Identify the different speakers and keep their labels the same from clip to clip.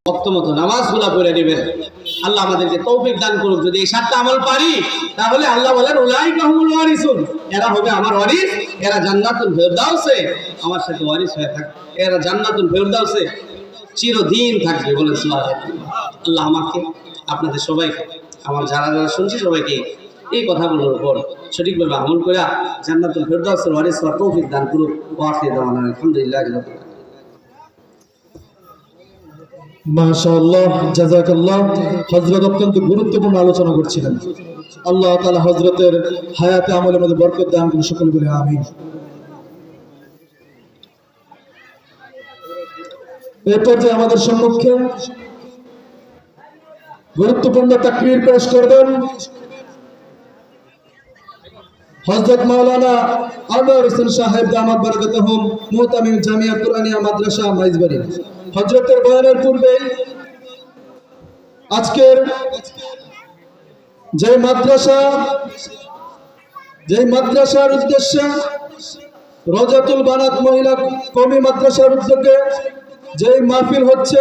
Speaker 1: ওয়াক্ত মতো নামাজগুলা পড়ে নেবেন। আল্লাহ আমাদেরকে তৌফিক দান করুক। যদি এই 7টা আমল পারি তাহলে আল্লাহ বলেন উলাইকা হুমুল ওয়ারিসুন, এরা হবে আমার ওয়ারিস, এরা জান্নাতুল ফিরদাউসে আমার সাথে ওয়ারিস হয়ে থাকবে, এরা জান্নাতুল ফিরদাউসে চিরদিন থাকবে। বলেন সুবহানাল্লাহ। আল্লাহ আমাকে, আপনাদের সবাইকে, আমার যারা যারা শুনছি সবাইকে এই কথাগুলোর উপর সঠিকভাবে আমল করে জান্নাতুল ফিরদাউসের ওয়ারিস হওয়ার তৌফিক দান করুক। ওয়া আখিরু দাওয়ানা আলহামদুলিল্লাহি রাব্বিল আলামিন।
Speaker 2: মাশাআল্লাহ, জাযাকাল্লাহ। হযরত অত্যন্ত গুরুত্বপূর্ণ আলোচনা করছিলেন। আল্লাহ তাআলা হযরতের হায়াতে আমলের মধ্যে বরকত দান করুন, সকলে বলে আমিন। এরপর যে আমাদের সম্মুখে গুরুত্বপূর্ণ তাকরীর পেশ করবেন হযরত মাওলানা আনোয়ার হোসেন সাহেব দামাত বরকতুহুম মুহতামিম জামিয়া কুরআনিয়া মাদ্রাসা মাইজবাড়ি। হযরতের বয়ানের পূর্বে আজকের যে মাদ্রাসার উদ্দেশ্যে রওজাতুল বানাত মহিলা কওমি মাদ্রাসার উদ্যোগে যে মাহফিল হচ্ছে,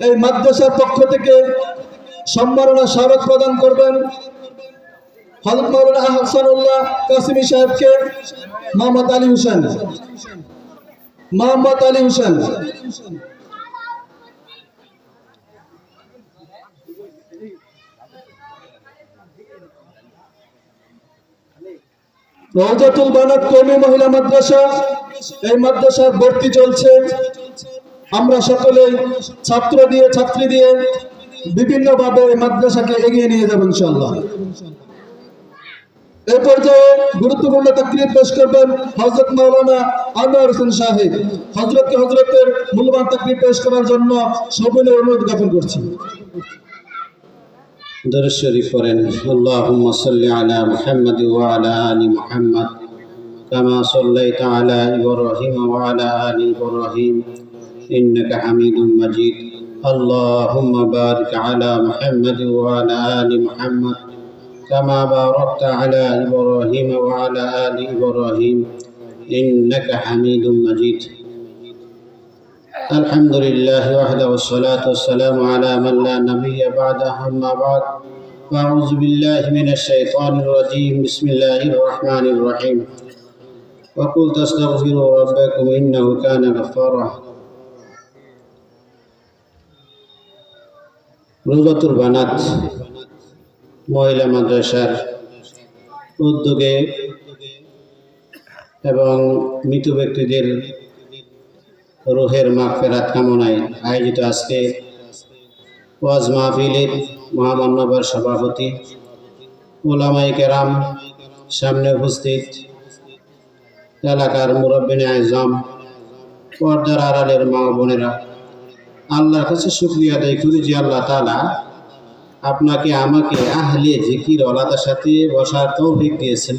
Speaker 2: এই মাদ্রাসার পক্ষ থেকে সম্মাননা স্মারক প্রদান করবেন হযরত মাওলানা আহসানুল্লাহ কাসিমি সাহেবকে মোহাম্মদ আলী হোসেন। রওজাতুল বানাত কওমি মহিলা মাদ্রাসা, এই মাদ্রাসার ভর্তি চলছে। আমরা সকলেই ছাত্রী দিয়ে বিভিন্নভাবে মাদ্রাসাকে এগিয়ে নিয়ে যাব ইনশাআল্লাহ। এই পর্যায়ে গুরুত্বপূর্ণ তাকরীর পেশ করবেন হযরত মাওলানা আনোয়ার হোসেন সাহেব। হযরতের মূল্যবান তাকরীর পেশ করার জন্য সবিনয় অনুরোধ জ্ঞাপন করছি।
Speaker 1: দরুদ শরীফ পড়েন। আল্লাহুম্মা সাল্লি আলা মুহাম্মাদ ওয়া আলা আলি মুহাম্মাদ কামা সাল্লাইতা আলা ইব্রাহিম ওয়া আলা আলি ইব্রাহিম ইন্নাকা হামিদুম মাজিদ। আল্লাহুম্মা বারিক আলা মুহাম্মাদ ওয়া আলা আলি মুহাম্মাদ কামা বারাকতা আলা ইব্রাহিম ওয়া আলা আলি ইব্রাহিম ইন্নাকা হামিদুম মাজিদ। الحمد لله وحده والصلاة والسلام على من لا نبي بعده أما بعد فأعوذ بالله من الشيطان الرجيم بسم الله الرحمن الرحيم وقل تستغفروا ربكم إنه كان غفارا। রওজাতুল বানাত মহিলা মাদ্রাসার উদ্যোগে এবং মৃত ব্যক্তিদের রুহের মাগফিরাত কামনায় আয়োজিত আজকে ওয়াজ মাহফিলের মহামান্যবর সভাপতি উলামায়ে কেরাম, সামনে উপস্থিত এলাকার মুরব্বিনে আজম, পর্দার আড়ালের মা বোনেরা, আল্লাহর কাছে শুকরিয়া আদায় করি যে আল্লাহ তাআলা আপনাকে আমাকে আহলে জিকির ওলাদের সাথে বসার তৌফিক দিয়েছেন।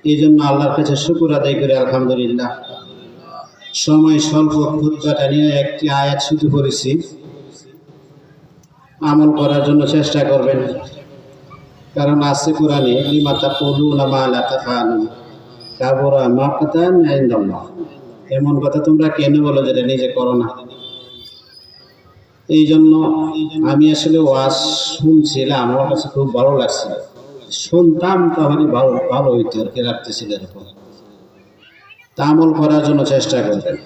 Speaker 1: এই জন্য আল্লাহর কাছে শুকর আদায় করি আলহামদুলিল্লাহ। সময় স্বল্প, খুতবাটা নিয়ে একটি আয়াত শুরু করেছি, আমল করার জন্য চেষ্টা করবেন, কারণ আছে কোরআনে লিমা তাকুলুনা মা লা তাফআলুন কাবুরা মাকতান ইনদাল্লাহ। এমন কথা তোমরা কেন বলো যেটা নিজে করো না। এই জন্য আমি আসলে ওয়াজ শুনছিলাম, আমার কাছে খুব ভালো লাগছিল, শুনতাম তাহলে ভালো হইতো আর কি, রাখতেছিল এরকম। তা আমল করার জন্য চেষ্টা করবেন।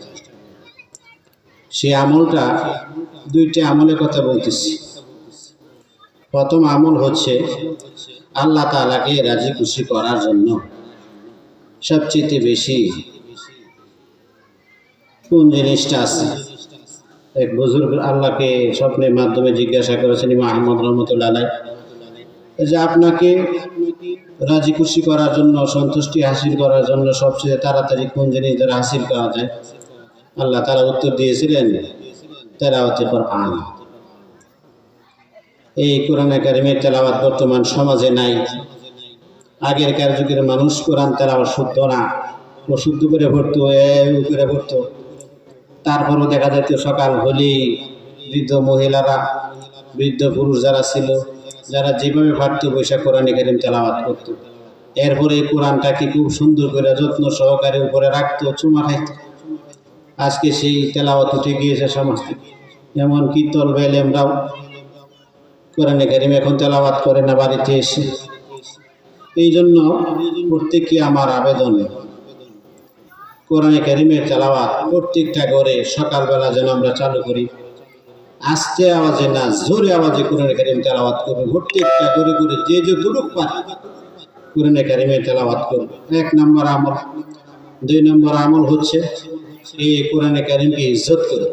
Speaker 1: সেই আমলটা, দুইটা আমলের কথা বলতেছি। প্রথম আমল হচ্ছে আল্লাহ তাআলাকে রাজি খুশি করার জন্য সবচেয়ে বেশি কোন জিনিসটা আছে। এক বুজুর্গ আল্লাহকে স্বপ্নের মাধ্যমে জিজ্ঞাসা করেছেন ইমাম আহমদ রহমতুল্লাহ আলাইহি, যে আপনাকে রাজি খুশি করার জন্য, সন্তুষ্টি হাসিল করার জন্য সবচেয়ে তাড়াতাড়ি কোন জিনিস দ্বারা হাসিল করা যায়? আল্লাহ তাআলা উত্তর দিয়েছিলেন তেলাওয়াতে কোরআন। এই কোরআনে কারিমের তেলাওয়াত বর্তমান সমাজে নাই। আগেরকার যুগের মানুষ কোরআন তেলাওয়াত শুদ্ধ না, ও শুদ্ধ করে পড়তো, করে পড়তো। তারপরও দেখা যেত সকাল হলেই বৃদ্ধ মহিলারা, বৃদ্ধ পুরুষ যারা ছিল, যারা যেভাবে পারত বৈশা কোরআনে কারিম তেলাওয়াত করত। এরপরে কোরআনটাকে খুব সুন্দর করে যত্ন সহকারে উপরে রাখতো, চুমা খাইত। আজকে সেই তেলাওয়াত উঠে গিয়েছে সমাজ থেকে। এমনকি তলবে এলেমরাও কোরআনে কারিম এখন তেলাওয়াত করে না বাড়িতে এসে। এই জন্য প্রত্যেককে আমার আবেদন, কোরআনে কারিমের তেলাওয়াত প্রত্যেকটা ঘরে সকালবেলা যেন আমরা চালু করি। আস্তে আওয়াজে না, জোরে আওয়াজে কোরআনে কারিম তেলাওয়াত করবে। প্রত্যেকটা ঘরে ঘরে যে যতটুক পারে কোরআনে কারিমের তেলাওয়াত করবে। 1 নম্বর আমল। 2 নম্বর আমল হচ্ছে এই কোরআনে কারিমকে ইজ্জত করবে,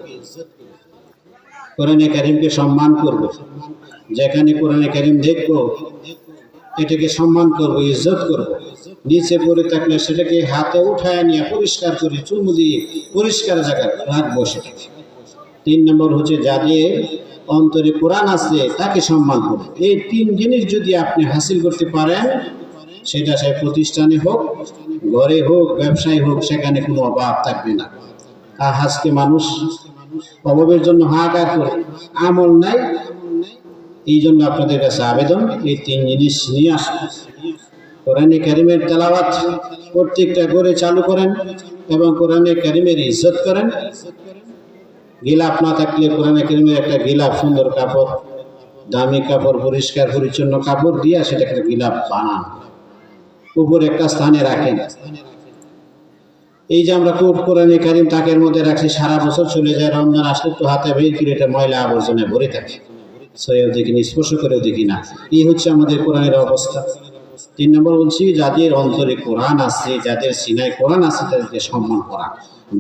Speaker 1: কোরআনে কারিমকে সম্মান করবে। যেখানে কোরআনে কারিম দেখবো এটাকে সম্মান করবো, ইজ্জত করবো। নিচে পড়ে থাকলে সেটাকে হাতে উঠায় নিয়ে পরিষ্কার করে চুমু দিয়ে পরিষ্কার জায়গায় রাখবো সেটাকে। 3 নম্বর হচ্ছে যাদের অন্তরে কোরআন আছে তাকে সম্মান করবে। এই 3 জিনিস যদি আপনি হাসিল করতে পারেন, সেটা সে প্রতিষ্ঠানে হোক, ঘরে হোক, ব্যবসায় হোক, সেখানে কোনো অভাব থাকবে না। আর আজকে মানুষ অভাবের জন্য হাহাকার করে, আমল নাই। এই জন্য আপনাদের কাছে আবেদন, এই 3 জিনিস নিয়ে আসুন। কোরআনে কারিমের তেলাওয়াত প্রত্যেকটা ঘরে চালু করেন এবং কোরআনে কারিমের ইজ্জত করেন। গিলাফ না থাকলে কোরআনে কারিমের একটা গিলাফ, সুন্দর কাপড়, দামি কাপড়, পরিষ্কার পরিচ্ছন্ন কাপড় দিয়া সেটাকে গিলাফ বানান, উপরে একটা স্থানে রাখেন। এই যে আমরা কোরআনে কারিম তাকের মধ্যে রাখছি, সারা বছর চলে যায়, রমজান আসলে একটু হাতে বের করে এটা ময়লা আবর্জনায় ভরে থাকে, ছুঁয়েও দেখি না, স্পর্শ করেও দেখি না। এই হচ্ছে আমাদের কোরআনের অবস্থা। 3 নম্বর বলছি, যাদের অন্তরে কোরআন আছে, যাদের সিনায় কোরআন আছে, তাদেরকে সম্মান করা,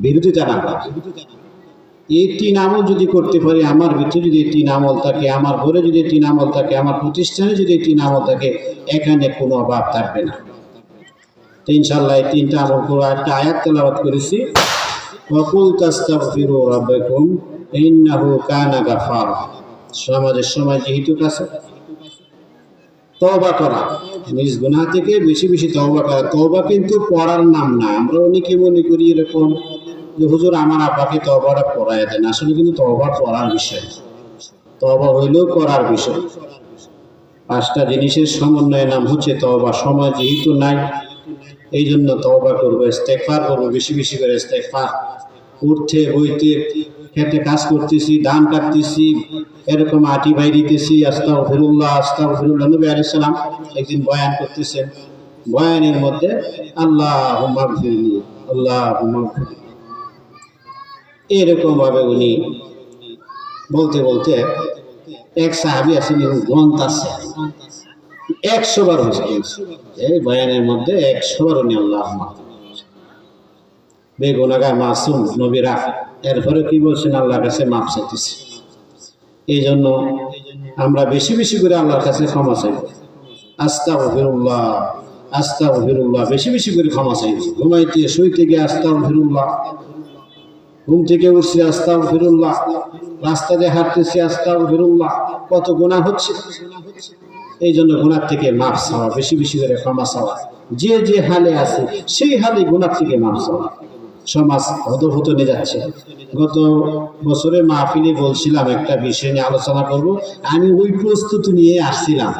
Speaker 1: বিরোধিতা না করা। এই 3 আমল যদি করতে পারি, আমার ভিতরে যদি 3 আমল থাকে, আমার ঘরে যদি 3 আমল থাকে, আমার প্রতিষ্ঠানে যদি 3 আমল থাকে, এখানে কোনো অভাব থাকবে না। তো ইনশাআল্লাহ এই 3টা আমল করে একটা আয়াত তেলাওয়াত করেছি, ওয়াকুল তাস্তাগফিরু রাব্বাকুম ইন্নাহু কানা গাফফারা। সমাজের সময় যেহেতু কাছে, তওবা করা, নিজ গুনাহ থেকে বেশি বেশি তওবা করা। তওবা কিন্তু পড়ার নাম না। আমরা অনেকে মনে করি এরকম যে হুজুর আমার আব্বাকে তওবাটা পড়ায় দেন, আসলে কিন্তু তওবা পড়ার বিষয়, তওবা হইলেও করার বিষয়। 5টা জিনিসের সমন্বয়ের নাম হচ্ছে তওবা। সময় যেহেতু নাই, এই জন্য তওবা করবো, ইস্তেগফার করবো, বেশি বেশি করে ইস্তেগফার। উঠতে বইতে, খেতে কাজ করতেছি, ধান কাটতেছি, এরকম আটি বাই দিতেছি, আস্তাগফিরুল্লাহ আস্তাগফিরুল্লাহ। নবী আলাইহিস সালাম একদিন বয়ান করতেছেন, বয়ানের মধ্যে আল্লাহুম্মা গফিরলি আল্লাহুম্মা গফিরলি, এরকম ভাবে উনি বলতে বলতে এক সাহাবী আসেন, গ্রন্থ আছে 100 বার হয়েছে এই বয়ানের মধ্যে, 100 বার উনি আল্লাহুম্মা, বেগুনাগার মাসুম নবীরা এরপরে কি বলছেন, আল্লাহর কাছে মাপ চাইতেছে। এই জন্য আমরা বেশি বেশি করে আল্লাহর কাছে ক্ষমা চাই, আস্তাগফিরুল্লাহ আস্তাগফিরুল্লাহ, বেশি বেশি করে ক্ষমা চাই। ঘুমাইতে শুইতে গিয়ে আস্তাগফিরুল্লাহ, ঘুম থেকে উঠছি আস্তাগফিরুল্লাহ, রাস্তা দিয়ে হাঁটতেছি আস্তাগফিরুল্লাহ, কত গুনাহ হচ্ছে। এই জন্য গুনাহ থেকে মাপ চাওয়া, বেশি বেশি করে ক্ষমা চাওয়া, যে যে হালে আছে সেই হালে গুনাহ থেকে মাপ চাওয়া। সমাজ অধঃপতনে যাচ্ছে। গত বছরে মাহফিলে বলছিলাম একটা বিষয় নিয়ে আলোচনা করব, আমি ওই প্রস্তুতি নিয়ে আসছিলাম।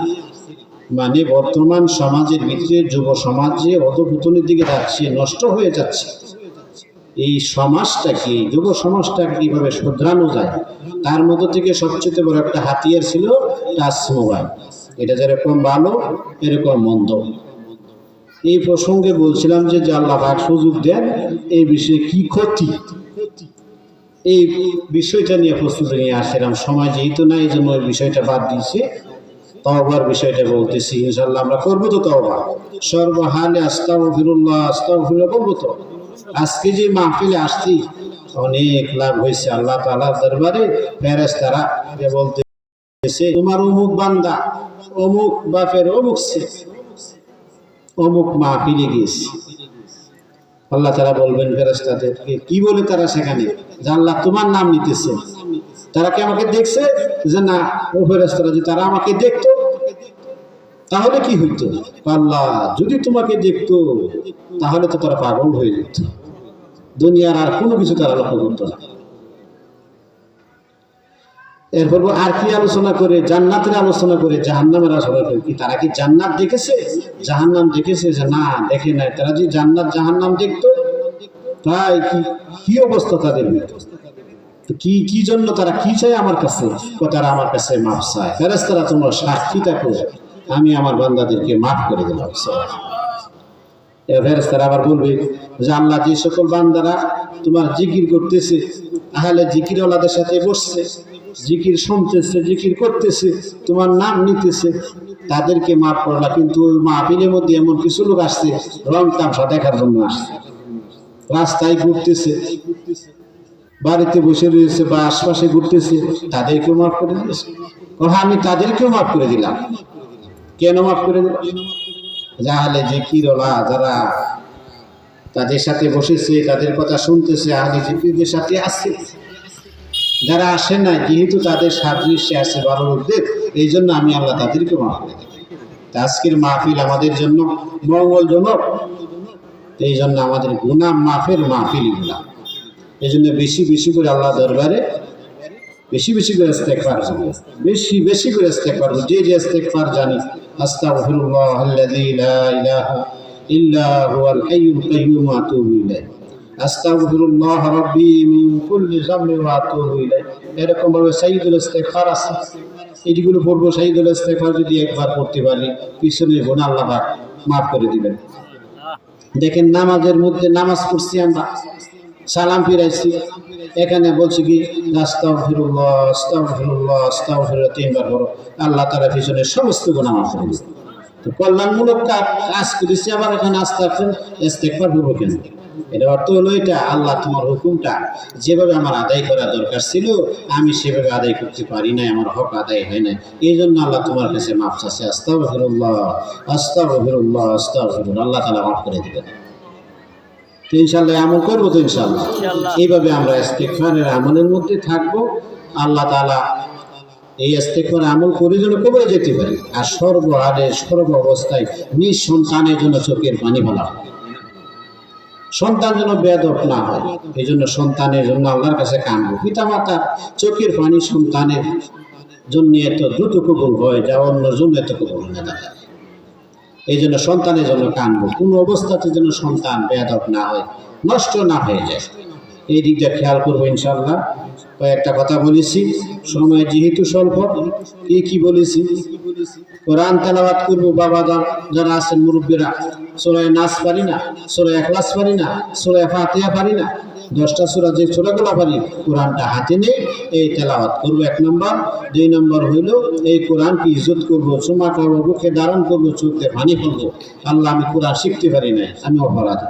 Speaker 1: মানে বর্তমান সমাজের ভিতরে যুব সমাজ যে অধঃপতনের দিকে যাচ্ছে, নষ্ট হয়ে যাচ্ছে, এই সমাজটাকে, যুব সমাজটাকে কিভাবে শুধরানো যায়, তার মধ্যে থেকে সবচেয়ে বড় একটা হাতিয়ার ছিল টাচ মোবাইল। এটা যেরকম ভালো এরকম মন্দ। এই প্রসঙ্গে বলছিলাম যে আল্লাহ পাক সুযোগ দেন, এই বিষয়ে কি ক্ষতি, এই বিষয়টা নিয়ে প্রস্তুতি নিয়ে আসছিলাম। সময় যেহেতু না, এই জন্য ওই বিষয়টা বাদ দিয়েছি। তওবার বিষয়টা বলতেছি, ইনশাআল্লাহ আমরা করবো তো তওবা, সর্বহালে আস্তাগফিরুল্লাহ আস্তাগফিরুল্লাহ বলবো তো। আজকে যে মাহফিলে আসছি অনেক লাভ হয়েছে আল্লাহ তাআলার দরবারে। ফেরেশতারা বলতেছে, তোমার অমুক বান্দা অমুক বাপের অমুক ছেলে অমুক মাহফিলে গিয়েছে। আল্লাহ তাআলা বলবেন ফেরেশতাদেরকে, কি বলে তারা সেখানে, যে আল্লাহ তোমার নাম নিতেছে। তারা কি আমাকে দেখছে? যে না। ও ফেরেশতারা, যে তারা আমাকে দেখতো তাহলে কি হইতো? আল্লাহ যদি তোমাকে দেখতো তাহলে তো তারা পাগল হয়ে যেত, দুনিয়ার আর কোনো কিছু তারা লক্ষ্য করতো না। এরপর আর কি আলোচনা করে, জান্নাতের আলোচনা করে, জাহান্নামের আলোচনা করে। কি তারা কি জান্নাত দেখেছে, জাহান্নাম দেখেছে? যে না, দেখে নাই। তারা যে জান্নাত জাহান্নাম দেখতো, তাই কি অবস্থা তাদের? তো কি জন্য তারা কি চায় আমার কাছে? তারা আমার কাছে মাফ চায়। ফেরেশতারা তোমরা সাক্ষী থাকো, আমি আমার বান্দাদেরকে মাফ করে দিলাম। ফেরেশতারা আবার বলবে যে আল্লাহ, যে সকল বান্দারা তোমার জিকির করতেছে, তাহলে জিকির ওয়ালাদের সাথে বসছে, জিকির শুনতেছে, জিকির করতেছে, তোমার নাম নিতেছে, তাদেরকে মাফ করলা, কিন্তু ওই মাহফিলের মধ্যে এমন কিছু লোক আসছে রং তামসা দেখার জন্য আসছে, রাস্তায় ঘুরতেছে, বাড়িতে বসে রয়েছে বা আশপাশে ঘুরতেছে, তাদেরকেও মাফ করে দিয়েছে। আমি তাদেরকেও মাফ করে দিলাম। কেন মাফ করে দিলাম? যাহলে জিকিরওয়ালা যারা তাদের সাথে বসেছে, তাদের কথা শুনতেছে, আহলে জিকিরদের সাথে আসছে, যারা আসে না, যেহেতু তাদের সাদৃশ্যে আসছে ভালো লোকদের, এই জন্য আমি আল্লাহ তাদেরকে মাফ করে দিই। আজকের মাহফিল আমাদের জন্য মঙ্গলজনক, এই জন্য আমাদের গুনাহ মাফের মাহফিল গুলা। এই জন্য বেশি বেশি করে আল্লাহ দরবারে বেশি বেশি করে ইস্তেগফার করব, বেশি করে ইস্তেগফার করব। যে ইস্তেগফার জানি, আস্তাগফিরুল্লাহ আল্লাযী লা ইলাহা ইল্লা হুয়াল হাইয়ুল কাইয়্যুম ওয়া আতুবু ইলাইহি, আস্তাগফিরুল্লাহ রাব্বী মিন কুল্লি যামবিন ওয়া আতুবু ইলাইহি। এরকম ভাবে সাইয়্যিদুল ইস্তেগফার আছে, এইগুলো পড়বো। সাইয়্যিদুল ইস্তেগফার যদি একবার পড়তে পারি, পিছনের গুনাহ আল্লাহ পাক মাফ করে দিবেন। দেখেন, নামাজের মধ্যে নামাজ পড়ছি আমরা, সালাম ফিরাইছি, এখানে বলছি কি আস্তাগফিরুল্লাহ আস্তাগফিরুল্লাহ আস্তাগফিরুল্লাহ তিনবার বলো, আল্লাহ তাআলা পিছনের সমস্ত গুনাহ মাফ করে দিবেন। তো কল্যাণমূলক কাজ করেছি, আবার এখানে ইস্তেগফার করবো কেন? এটা অর্থ হলো এটা, আল্লাহ তোমার হুকুমটা যেভাবে আমার আদায় করা দরকার ছিল আমি সেভাবে আদায় করতে পারি নাই, আমার হক আদায় হয় না, এই জন্য আল্লাহ তোমার কাছে মাফ চাচ্ছি। আস্তাগফিরুল্লাহ আস্তাগফিরুল্লাহ আস্তাগফিরুল্লাহ, আল্লাহ তাআলা মাফ করে দিবেন। তো ইনশাআল্লাহ আমল করবো তো ইনশাআল্লাহ। এইভাবে আমরা ইস্তেগফারের আমলের মধ্যে থাকবো। আল্লাহ তাআলা এই ইস্তেগফার আমল করে যেন কবরে যেতে পারি, আর সর্বহারে সর্ব অবস্থায় নিজ সন্তানের জন্য চোখের পানি ফেলা, সন্তান যেন বেয়াদব না হয়, এই জন্য সন্তানের জন্য আল্লাহর কাছে কাঁদবো। পিতা মাতা চোখের পানি সন্তানের জন্য এত দ্রুত কবুল হয়, যা অন্যর জন্য এত কবুল হয় না। এই জন্য সন্তানের জন্য কাঁদবো, কোনো অবস্থাতে যেন সন্তান বেয়াদব না হয়, নষ্ট না হয়ে যায়, এই দিকটা খেয়াল করবো ইনশাআল্লাহ। কয়েকটা কথা বলেছি, সময় যেহেতু স্বল্প, কি বলেছি, কোরআন তেলাওয়াত করবো। বাবা যারা আছেন মুরব্বীরা, সূরা নাস পারি না, সূরা ইখলাস পারি না, সূরা ফাতিহা পারি না, 10টা সূরা যে সূরাগুলো পারি, কোরআনটা হাতে নিয়ে এই তেলাওয়াত করবো, 1 নম্বর। 2 নম্বর হইল এই কোরআনকে ইজ্জত করবো, চুমা খাবো, বুকে ধারণ করবো, চোখে পানি ফেলবো, আল্লাহ আমি কোরআন শিখতে পারি না, আমি অপরাধী।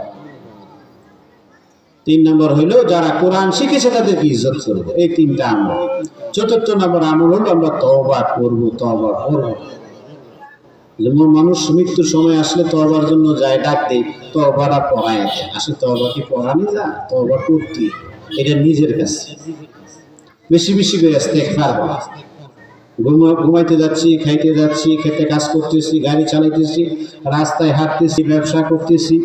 Speaker 1: 3 নম্বর হইল যারা কোরআন শিখেছে তাদেরকে ইজ্জত করবো, এই 3টা আমল। 4th নম্বর আমল হলো আমরা তওবা করবো। যেমন মানুষ মৃত্যুর সময় আসলে তওবার জন্য যায়, ডাক দেয়, তওবাটা পড়ায় দেয়। আসলে তওবা কি পড়ানি যা, তওবা করতে, এটা নিজের কাছে বেশি বেশি করে ইস্তেগফার করা। ঘুমাইতে যাচ্ছি, খাইতে যাচ্ছি, খেতে কাজ করতেছি, গাড়ি চালাইতেছি, রাস্তায় হাঁটতেছি, ব্যবসা করতেছি,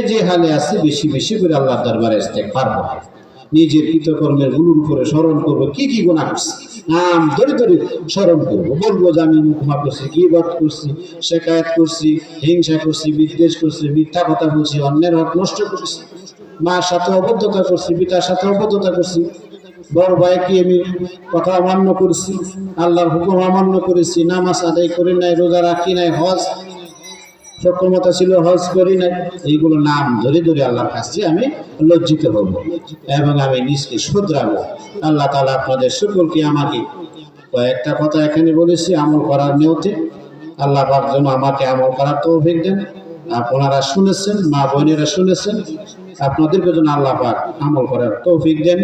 Speaker 1: যে হালে আছে বেশি বেশি করে আল্লাহর দরবারে ইস্তেগফার করা। নিজের কৃতকর্মের গুলোর উপরে স্মরণ করবো, কি গুনাহ করছি, নাম ধরে ধরে স্মরণ করবো, বলবো যে আমি মুখমা করছি, গীবত করছি, শিকায়ত করছি, হিংসা করছি, বিদ্বেষ করছি, মিথ্যা কথা বলছি, অন্যের হক নষ্ট করছি, মার সাথে অবদ্ধতা করছি, পিতার সাথে অবদ্ধতা করছি, বড় ভাইকে আমি কথা অমান্য করেছি, আল্লাহর হুকুম অমান্য করেছি, নামাজ আদায় করি নাই, রোজা রাখি নাই, হজ সক্ষমতা ছিল হজ করি নাই, এইগুলো নাম ধরে ধরে আল্লাহর কাছে আমি লজ্জিত হব এবং আমি নিজকে শুধরাবো। আল্লাহ তাআলা আপনাদের সকলকে আমাকে কয়েকটা কথা এখানে বলেছি আমল করার নিয়তে, আল্লাহ পাক যেন আমাকে আমল করার তৌফিক দেন। আপনারা শুনেছেন, মা বোনেরা শুনেছেন, আপনাদেরকে যেন আল্লাহ পাক আমল করার তৌফিক দেন।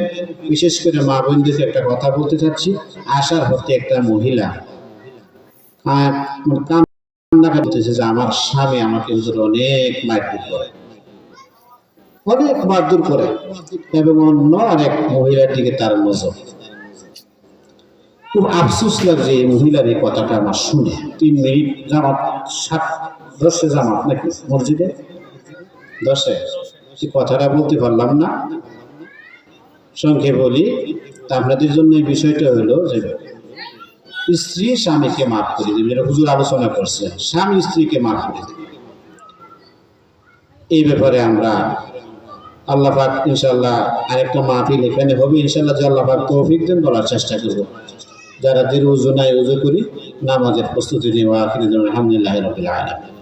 Speaker 1: বিশেষ করে মা বোনদেরকে একটা কথা বলতে চাচ্ছি, আশার হতে একটা মহিলা কান্না করতেছে যে আমার স্বামী আমাকে অনেক মারধর করে, অনেক মারধর করে, এবং অন্য আরেক মহিলার দিকে তার নজর। খুব আফসোস লাগছে এই মহিলার এই কথাটা আমার শুনে। 3 মিনিট জামাত, 10 জামাত নাকি মসজিদে, 10 কথাটা বলতে পারলাম না, সংক্ষেপে বলি। আপনাদের জন্য এই বিষয়টা হলো যে স্ত্রী স্বামীকে মাফ করে দেবে, যেটা হুজুর আলোচনা করছেন, স্বামী স্ত্রীকে মাফ করে দেবে। এই ব্যাপারে আমরা আল্লাহ পাক ইনশাআল্লাহ আরেকটা মাহফিল এখানে হবে ইনশাআল্লাহ, যে আল্লাহ পাক তৌফিক দেন বলার চেষ্টা করব। যারা দীর উজু নাই উজু করি নামাজের প্রস্তুতি নেওয়া আখিরি আলহামদুলিল্লাহ রাব্বিল আলামিন।